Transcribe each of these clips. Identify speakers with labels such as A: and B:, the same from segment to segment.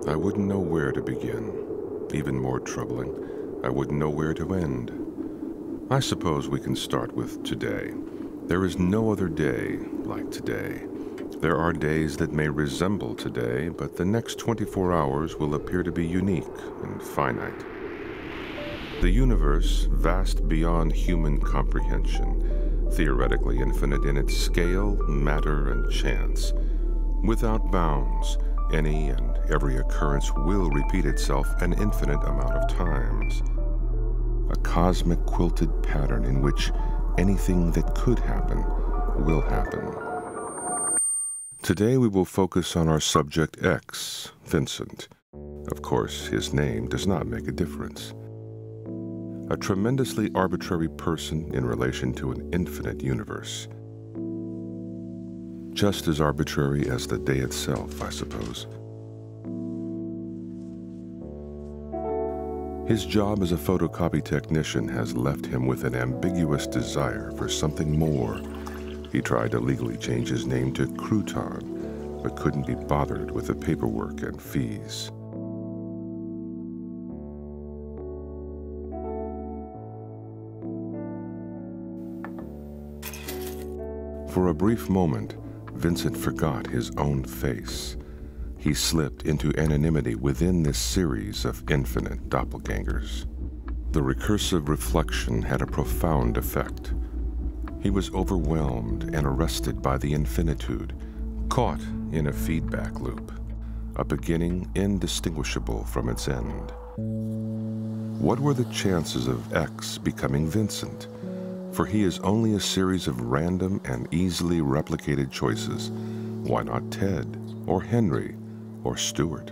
A: I wouldn't know where to begin. Even more troubling, I wouldn't know where to end. I suppose we can start with today. There is no other day like today. There are days that may resemble today, but the next 24 hours will appear to be unique and finite. The universe, vast beyond human comprehension, theoretically infinite in its scale, matter, and chance. Without bounds, any and every occurrence will repeat itself an infinite amount of times. A cosmic quilted pattern in which anything that could happen will happen. Today we will focus on our subject X, Vincent. Of course, his name does not make a difference. A tremendously arbitrary person in relation to an infinite universe. Just as arbitrary as the day itself, I suppose. His job as a photocopy technician has left him with an ambiguous desire for something more. He tried to legally change his name to Crouton, but couldn't be bothered with the paperwork and fees. For a brief moment, Vincent forgot his own face. He slipped into anonymity within this series of infinite doppelgangers. The recursive reflection had a profound effect. He was overwhelmed and arrested by the infinitude, caught in a feedback loop, a beginning indistinguishable from its end. What were the chances of X becoming Vincent? For he is only a series of random and easily replicated choices. Why not Ted, or Henry, or Stuart?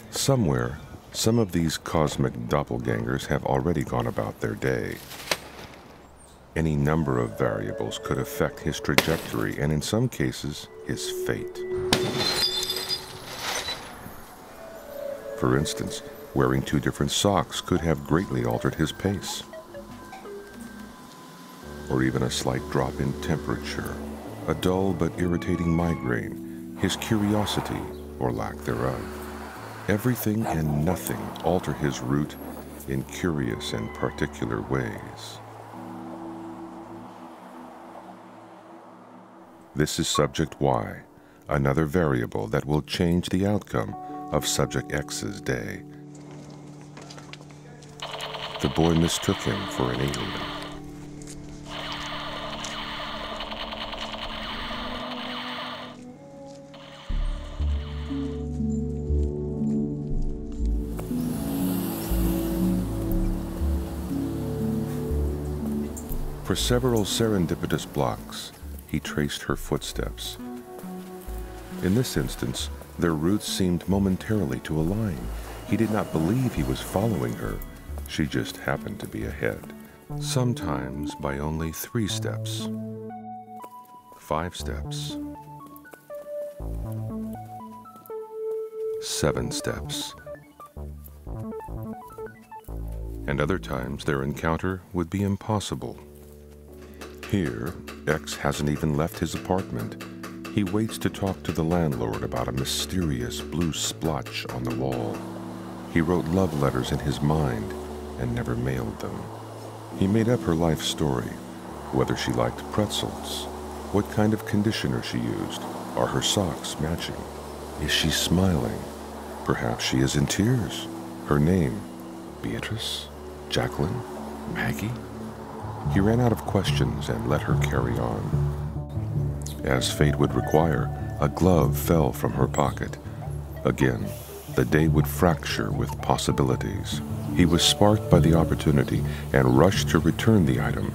A: Somewhere, some of these cosmic doppelgangers have already gone about their day. Any number of variables could affect his trajectory, and in some cases, his fate. For instance, wearing 2 different socks could have greatly altered his pace. Or even a slight drop in temperature, a dull but irritating migraine, his curiosity or lack thereof. Everything and nothing alter his route in curious and particular ways. This is subject Y, another variable that will change the outcome of subject X's day. The boy mistook him for an alien. For several serendipitous blocks, he traced her footsteps. In this instance, their routes seemed momentarily to align. He did not believe he was following her. She just happened to be ahead. Sometimes by only 3 steps, 5 steps, 7 steps. And other times their encounter would be impossible. Here, X hasn't even left his apartment. He waits to talk to the landlord about a mysterious blue splotch on the wall. He wrote love letters in his mind and never mailed them. He made up her life story, whether she liked pretzels, what kind of conditioner she used, are her socks matching, is she smiling, perhaps she is in tears, her name, Beatrice, Jacqueline, Maggie. He ran out of questions and let her carry on. As fate would require, a glove fell from her pocket. Again, the day would fracture with possibilities. He was sparked by the opportunity and rushed to return the item.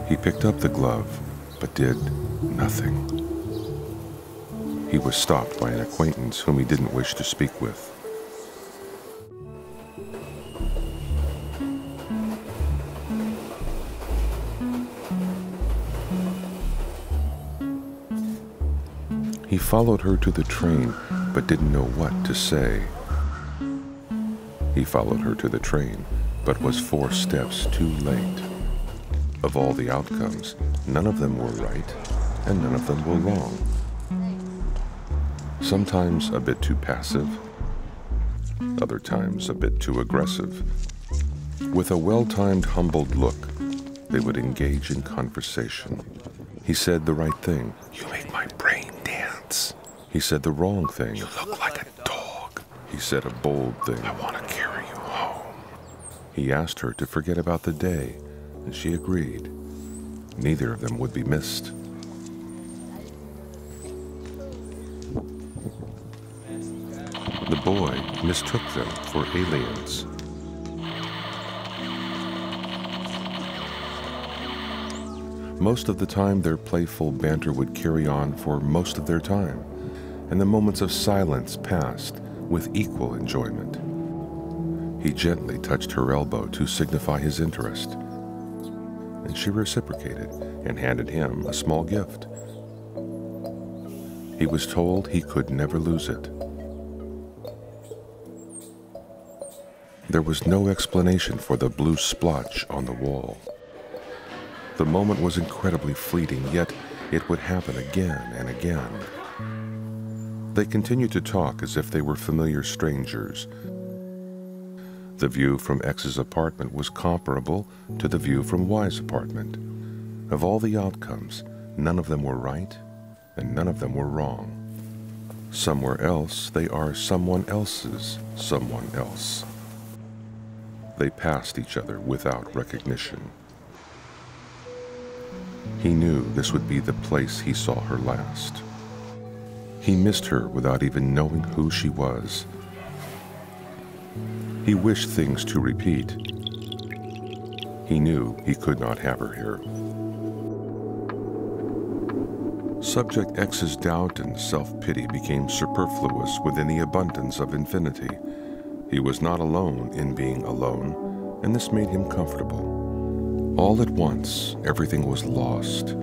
A: He picked up the glove, but did nothing. He was stopped by an acquaintance whom he didn't wish to speak with. He followed her to the train, but didn't know what to say. He followed her to the train, but was 4 steps too late. Of all the outcomes, none of them were right, and none of them were wrong. sometimes a bit too passive, other times a bit too aggressive. With a well-timed, humbled look, they would engage in conversation. He said the right thing. "You make my brain dance." He said the wrong thing. "You look like a dog." He said a bold thing. "I want to carry you home." He asked her to forget about the day, and she agreed. Neither of them would be missed. The boy mistook them for aliens. Most of the time, their playful banter would carry on for most of their time, and the moments of silence passed with equal enjoyment. He gently touched her elbow to signify his interest, and she reciprocated and handed him a small gift. He was told he could never lose it. There was no explanation for the blue splotch on the wall. The moment was incredibly fleeting, yet it would happen again and again. They continued to talk as if they were familiar strangers. The view from X's apartment was comparable to the view from Y's apartment. Of all the outcomes, none of them were right, and none of them were wrong. Somewhere else, they are someone else's someone else. They passed each other without recognition. He knew this would be the place he saw her last. He missed her without even knowing who she was. He wished things to repeat. He knew he could not have her here. Subject X's doubt and self-pity became superfluous within the abundance of infinity. He was not alone in being alone, and this made him comfortable. All at once, everything was lost,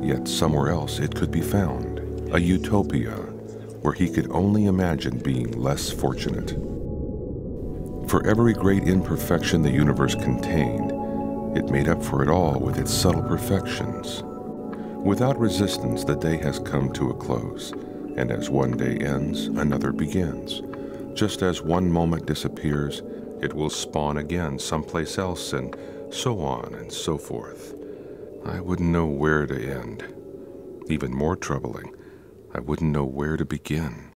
A: yet somewhere else it could be found, a utopia where he could only imagine being less fortunate. For every great imperfection the universe contained, it made up for it all with its subtle perfections. Without resistance, the day has come to a close, and as one day ends, another begins. Just as one moment disappears, it will spawn again someplace else, and so on and so forth. I wouldn't know where to end. Even more troubling, I wouldn't know where to begin.